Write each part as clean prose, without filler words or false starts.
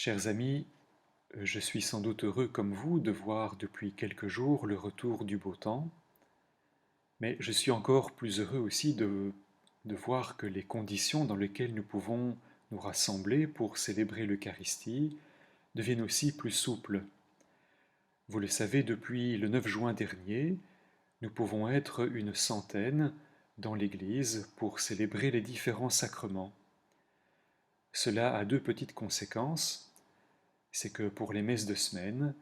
Chers amis, je suis sans doute heureux comme vous de voir depuis quelques jours le retour du beau temps, mais je suis encore plus heureux aussi de voir que les conditions dans lesquelles nous pouvons nous rassembler pour célébrer l'Eucharistie deviennent aussi plus souples. Vous le savez, depuis le 9 juin dernier, nous pouvons être une centaine dans l'Église pour célébrer les différents sacrements. Cela a deux petites conséquences. C'est que pour les messes de semaine,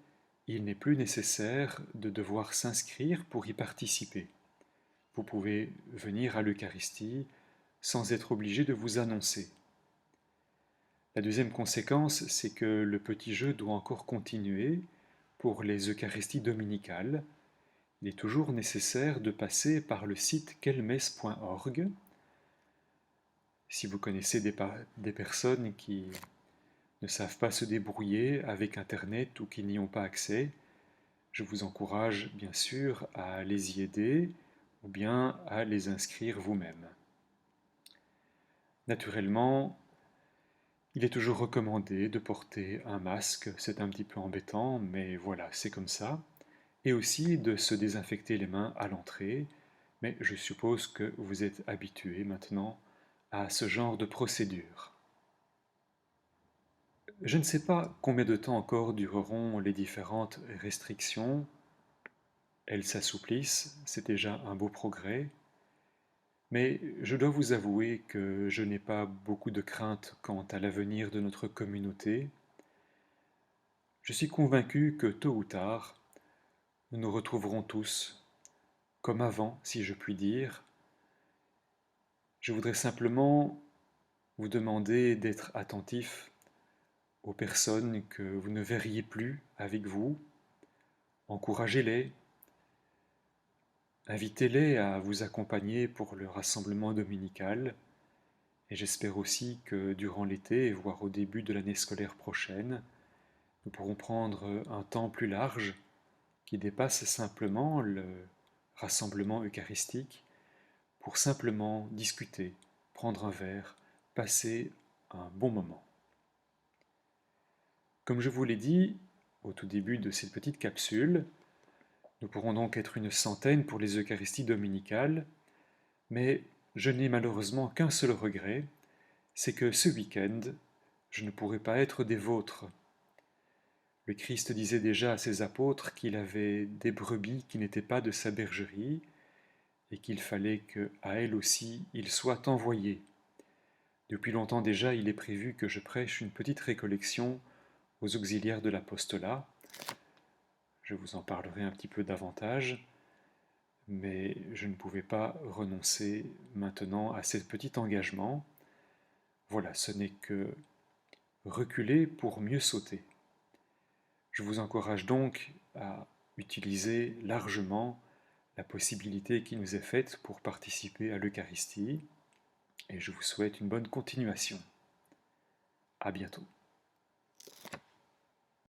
il n'est plus nécessaire de devoir s'inscrire pour y participer. Vous pouvez venir à l'Eucharistie sans être obligé de vous annoncer. La deuxième conséquence, c'est que le petit jeu doit encore continuer pour les Eucharisties dominicales. Il est toujours nécessaire de passer par le site quelmesse.org. Si vous connaissez des personnes qui ne savent pas se débrouiller avec Internet ou qui n'y ont pas accès, je vous encourage bien sûr à les y aider ou bien à les inscrire vous-même. Naturellement, il est toujours recommandé de porter un masque, c'est un petit peu embêtant, mais voilà, c'est comme ça. Et aussi de se désinfecter les mains à l'entrée, mais je suppose que vous êtes habitué maintenant à ce genre de procédure. Je ne sais pas combien de temps encore dureront les différentes restrictions. Elles s'assouplissent, c'est déjà un beau progrès. Mais je dois vous avouer que je n'ai pas beaucoup de crainte quant à l'avenir de notre communauté. Je suis convaincu que tôt ou tard, nous nous retrouverons tous, comme avant, si je puis dire. Je voudrais simplement vous demander d'être attentif aux personnes que vous ne verriez plus avec vous. Encouragez-les, invitez-les à vous accompagner pour le rassemblement dominical. Et j'espère aussi que durant l'été, voire au début de l'année scolaire prochaine, nous pourrons prendre un temps plus large qui dépasse simplement le rassemblement eucharistique pour simplement discuter, prendre un verre, passer un bon moment. Comme je vous l'ai dit au tout début de cette petite capsule, nous pourrons donc être une centaine pour les Eucharisties dominicales, mais je n'ai malheureusement qu'un seul regret, c'est que ce week-end, je ne pourrai pas être des vôtres. Le Christ disait déjà à ses apôtres qu'il avait des brebis qui n'étaient pas de sa bergerie et qu'il fallait qu'à elles aussi il soit envoyé. Depuis longtemps déjà, il est prévu que je prêche une petite récollection aux auxiliaires de l'apostolat. Je vous en parlerai un petit peu davantage, mais je ne pouvais pas renoncer maintenant à ce petit engagement. Voilà, ce n'est que reculer pour mieux sauter. Je vous encourage donc à utiliser largement la possibilité qui nous est faite pour participer à l'Eucharistie et je vous souhaite une bonne continuation. À bientôt.